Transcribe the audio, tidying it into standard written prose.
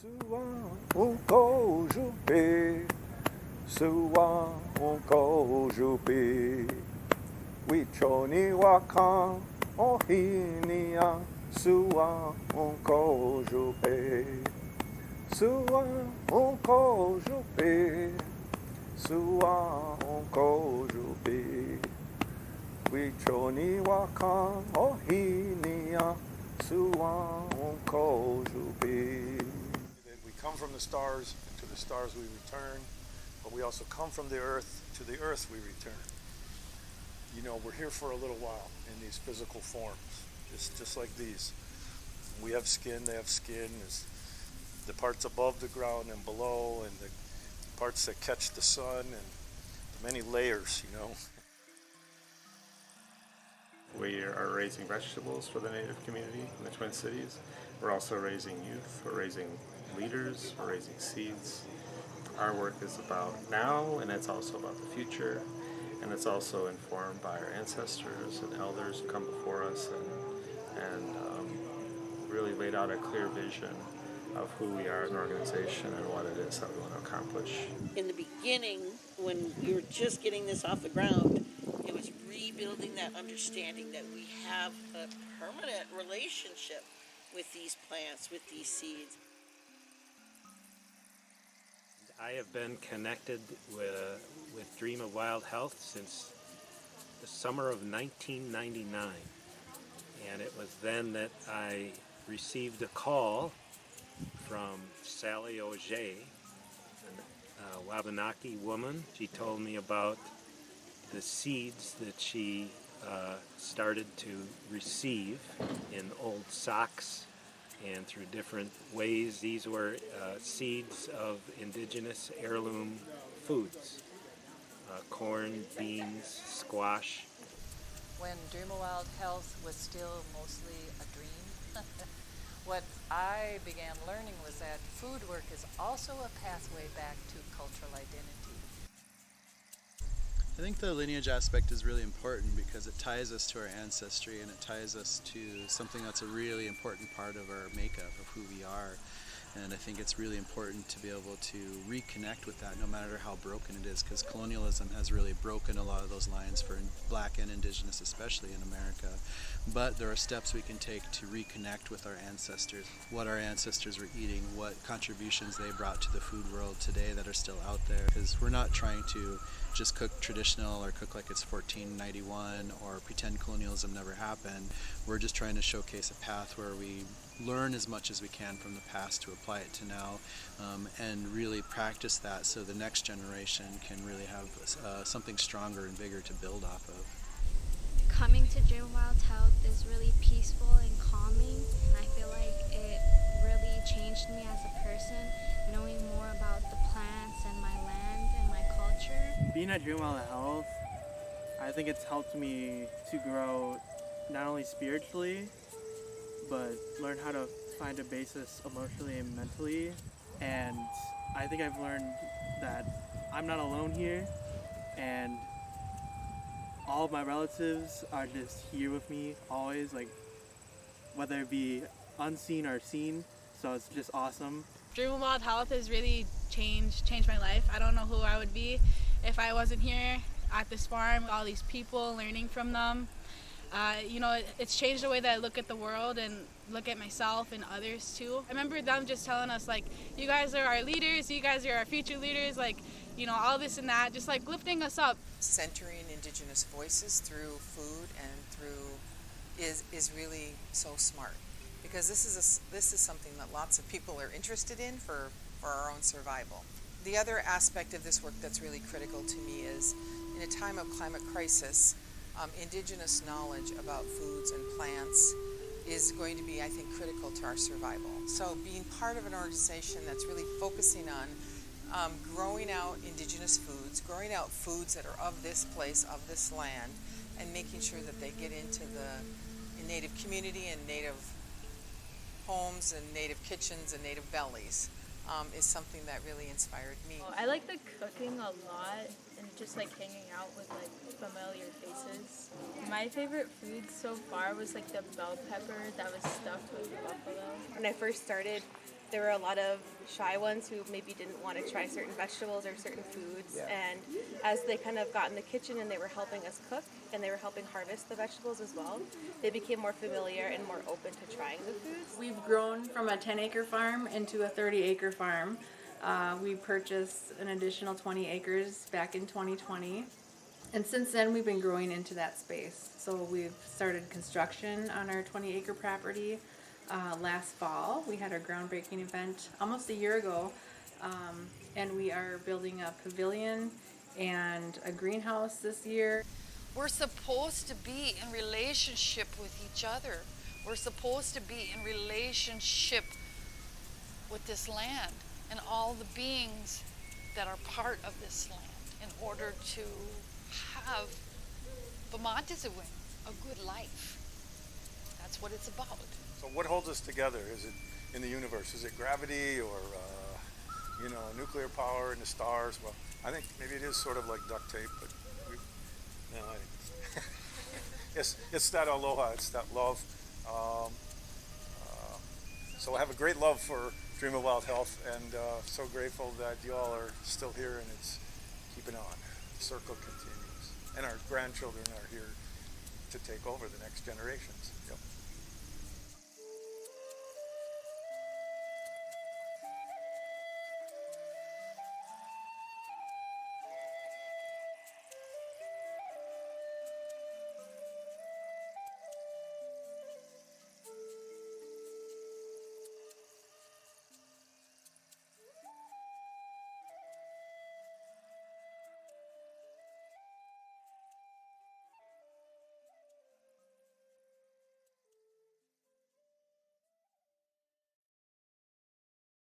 Suwa unko jupe, suwa unko jupe, wichoni wakan ohinia, suwa unko jupe, suwa unko jupe, suwa unko jupe, wichoni wakan ohinia, suwa unko jupe. We come from the stars, and to the stars we return, but we also come from the earth, to the earth we return. You know, we're here for a little while in these physical forms, just like these. We have skin, they have skin. There's the parts above the ground and below, and the parts that catch the sun, and the many layers, you know. We are raising vegetables for the Native community in the Twin Cities. We're also raising youth, we're raising leaders, we're raising seeds. Our work is about now, and it's also about the future, and it's also informed by our ancestors and elders who come before us and really laid out a clear vision of who we are as an organization and what it is that we want to accomplish. In the beginning, when we were just getting this off the ground, it was rebuilding that understanding that we have a permanent relationship with these plants, with these seeds. I have been connected with Dream of Wild Health since the summer of 1999. And it was then that I received a call from Sally Auger, a Wabanaki woman. She told me about the seeds that she started to receive in old socks and through different ways. These were seeds of indigenous heirloom foods, corn, beans, squash. When Dream of Wild Health was still mostly a dream, what I began learning was that food work is also a pathway back to cultural identity. I think the lineage aspect is really important because it ties us to our ancestry and it ties us to something that's a really important part of our makeup of who we are. And I think it's really important to be able to reconnect with that no matter how broken it is, because colonialism has really broken a lot of those lines for Black and Indigenous, especially in America. But there are steps we can take to reconnect with our ancestors, what our ancestors were eating, what contributions they brought to the food world today that are still out there. Because we're not trying to just cook traditional or cook like it's 1491 or pretend colonialism never happened. We're just trying to showcase a path where we learn as much as we can from the past to apply it to now, and really practice that so the next generation can really have something stronger and bigger to build off of. Coming to Dream of Wild Health is really peaceful and calming, and I feel like it really changed me as a person, knowing more about the plants and my land and my culture. Being at Dream of Wild Health, I think it's helped me to grow not only spiritually, but learn how to find a basis emotionally and mentally. And I think I've learned that I'm not alone here, and all of my relatives are just here with me always, like whether it be unseen or seen. So it's just awesome. Dream of Wild Health has really changed my life. I don't know who I would be if I wasn't here at this farm with all these people, learning from them. It's changed the way that I look at the world and look at myself and others too. I remember them just telling us, like, you guys are our leaders, you guys are our future leaders, like, all this and that, just like lifting us up. Centering Indigenous voices through food and through is really so smart, because this is something that lots of people are interested in for our own survival. The other aspect of this work that's really critical to me is, in a time of climate crisis, Indigenous knowledge about foods and plants is going to be, I think, critical to our survival. So being part of an organization that's really focusing on growing out Indigenous foods, growing out foods that are of this place, of this land, and making sure that they get into the Native community and Native homes and Native kitchens and Native bellies is something that really inspired me. I like the cooking a lot and just like hanging out with like familiar faces. My favorite food so far was like the bell pepper that was stuffed with buffalo. When I first started, There were a lot of shy ones who maybe didn't want to try certain vegetables or certain foods. Yeah. And as they kind of got in the kitchen and they were helping us cook and they were helping harvest the vegetables as well, they became more familiar and more open to trying the foods. We've grown from a 10-acre farm into a 30-acre farm. We purchased an additional 20 acres back in 2020. And since then, we've been growing into that space. So we've started construction on our 20-acre property. Last fall, we had our groundbreaking event almost a year ago, and we are building a pavilion and a greenhouse this year. We're supposed to be in relationship with each other. We're supposed to be in relationship with this land and all the beings that are part of this land in order to have Bamantizawin, a good life. That's what it's about. So what holds us together? Is it in the universe? Is it gravity or, nuclear power in the stars? Well, I think maybe it is sort of like duct tape, but it's that aloha, it's that love. So I have a great love for Dream of Wild Health, and so grateful that you all are still here and it's keeping on. The circle continues. And our grandchildren are here to take over the next generations. Yep.